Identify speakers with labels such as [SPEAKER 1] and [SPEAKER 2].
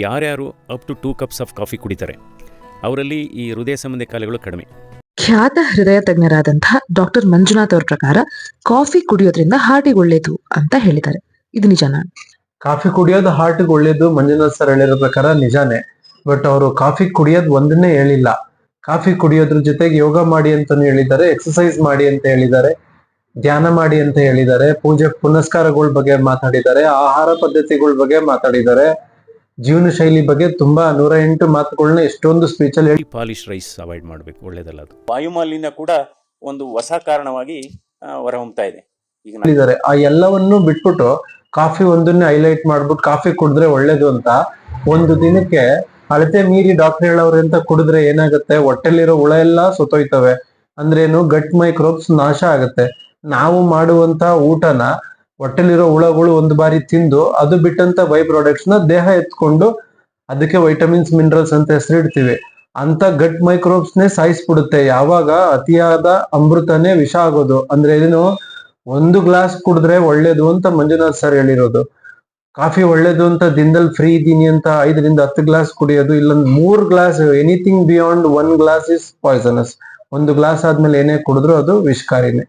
[SPEAKER 1] ಯಾರ್ಯಾರು up to 2 cups of coffee ಕುಡಿತಾರೆ ಅವರಲ್ಲಿ ಈ ಹೃದಯ ಸಂಬಂಧಿ ಕಾಯಿಲೆಗಳು ಕಡಿಮೆ.
[SPEAKER 2] ಖ್ಯಾತ ಹೃದಯ ತಜ್ಞರಾದಂತಹ ಡಾಕ್ಟರ್ ಮಂಜುನಾಥ್ ಅವ್ರ ಪ್ರಕಾರ ಕಾಫಿ ಕುಡಿಯೋದ್ರಿಂದ ಹಾರ್ಟಿಗೆ ಒಳ್ಳೇದು ಅಂತ ಹೇಳಿದ್ದಾರೆ. ಇದು ನಿಜನಾ?
[SPEAKER 3] ಕಾಫಿ ಕುಡಿಯೋದು ಹಾರ್ಟ್ಗೆ ಒಳ್ಳೇದು ಮಂಜುನಾಥ್ ಸರ್ ಹೇಳಿರೋ ಪ್ರಕಾರ ನಿಜಾನೇ. ಬಟ್ ಅವರು ಕಾಫಿ ಕುಡಿಯೋದು ಒಂದನ್ನೇ ಹೇಳಿಲ್ಲ. ಕಾಫಿ ಕುಡಿಯೋದ್ರ ಜೊತೆಗೆ ಯೋಗ ಮಾಡಿ ಅಂತಾನು ಹೇಳಿದ್ದಾರೆ, ಎಕ್ಸಸೈಸ್ ಮಾಡಿ ಅಂತ ಹೇಳಿದ್ದಾರೆ, ಧ್ಯಾನ ಮಾಡಿ ಅಂತ ಹೇಳಿದ್ದಾರೆ, ಪೂಜೆ ಪುನಸ್ಕಾರಗಳ ಬಗ್ಗೆ ಮಾತಾಡಿದ್ದಾರೆ, ಆಹಾರ ಪದ್ಧತಿಗಳ ಬಗ್ಗೆ ಮಾತಾಡಿದ್ದಾರೆ, ಜೀವನ ಶೈಲಿ ಬಗ್ಗೆ ತುಂಬಾ 108 ಮಾತುಗಳನ್ನ ಎಷ್ಟೊಂದು ಸ್ಪೀಚ್ ಅಲ್ಲಿ ಹೇಳಿ.
[SPEAKER 1] ಪಾಲಿಶ್ ರೈಸ್ ಅವಾಯ್ಡ್ ಮಾಡಬೇಕು, ಒಳ್ಳೇದಲ್ಲ ಅದು. ವಾಯುಮಾಲಿನ್ಯ ಕೂಡ ಒಂದು ಹೊಸ ಕಾರಣವಾಗಿ ಹೊರಹೊಮ್ತಾ ಇದೆ ಈಗ
[SPEAKER 3] ಹೇಳಿದ್ದಾರೆ. ಆ ಎಲ್ಲವನ್ನೂ ಬಿಟ್ಬಿಟ್ಟು ಕಾಫಿ ಒಂದನ್ನೇ ಹೈಲೈಟ್ ಮಾಡ್ಬಿಟ್ಟು ಕಾಫಿ ಕುಡಿದ್ರೆ ಒಳ್ಳೇದು ಅಂತ ಒಂದು ದಿನಕ್ಕೆ ಅಳತೆ ಮೀರಿ ಡಾಕ್ಟರ್ ಹೇಳವ್ರೆ ಅಂತ ಕುಡಿದ್ರೆ ಏನಾಗುತ್ತೆ, ಹೊಟ್ಟೆಲಿರೋ ಹುಳ ಎಲ್ಲ ಸುತ್ತೋಯ್ತವೆ. ಅಂದ್ರೇನು, ಗಟ್ ಮೈಕ್ರೋಬ್ಸ್ ನಾಶ ಆಗುತ್ತೆ. ನಾವು ಮಾಡುವಂತ ಊಟನ ಹೊಟ್ಟೆಲಿರೋ ಹುಳಗಳು ಒಂದು ಬಾರಿ ತಿಂದು ಅದು ಬಿಟ್ಟಂತ ಬೈ ಪ್ರಾಡಕ್ಟ್ಸ್ ನ ದೇಹ ಎತ್ಕೊಂಡು ಅದಕ್ಕೆ ವೈಟಮಿನ್ಸ್ ಮಿನರಲ್ಸ್ ಅಂತ ಹೆಸರಿಡ್ತೀವಿ. ಅಂತ ಗಟ್ ಮೈಕ್ರೋಬ್ಸ್ ನೇ ಸಾಯಿಸ್ಬಿಡುತ್ತೆ. ಯಾವಾಗ ಅತಿಯಾದ ಅಮೃತನೇ ವಿಷ ಆಗೋದು. ಅಂದ್ರೆ ಏನು, 1 ಗ್ಲಾಸ್ ಕುಡಿದ್ರೆ ಒಳ್ಳೇದು ಅಂತ ಮಂಜುನಾಥ್ ಸರ್ ಹೇಳಿರೋದು. ಕಾಫಿ ಒಳ್ಳೇದು ಅಂತ ದಿನದಲ್ಲಿ ಫ್ರೀ ಇದೀನಿ ಅಂತ 5 ರಿಂದ 10 ಗ್ಲಾಸ್ ಕುಡಿಯೋದು, ಇಲ್ಲ 3 glass, anything beyond 1 glass is poisonous. 1 glass ಆದ್ಮೇಲೆ ಏನೇ ಕುಡಿದ್ರು ಅದು ವಿಷಕಾರಿನೇ.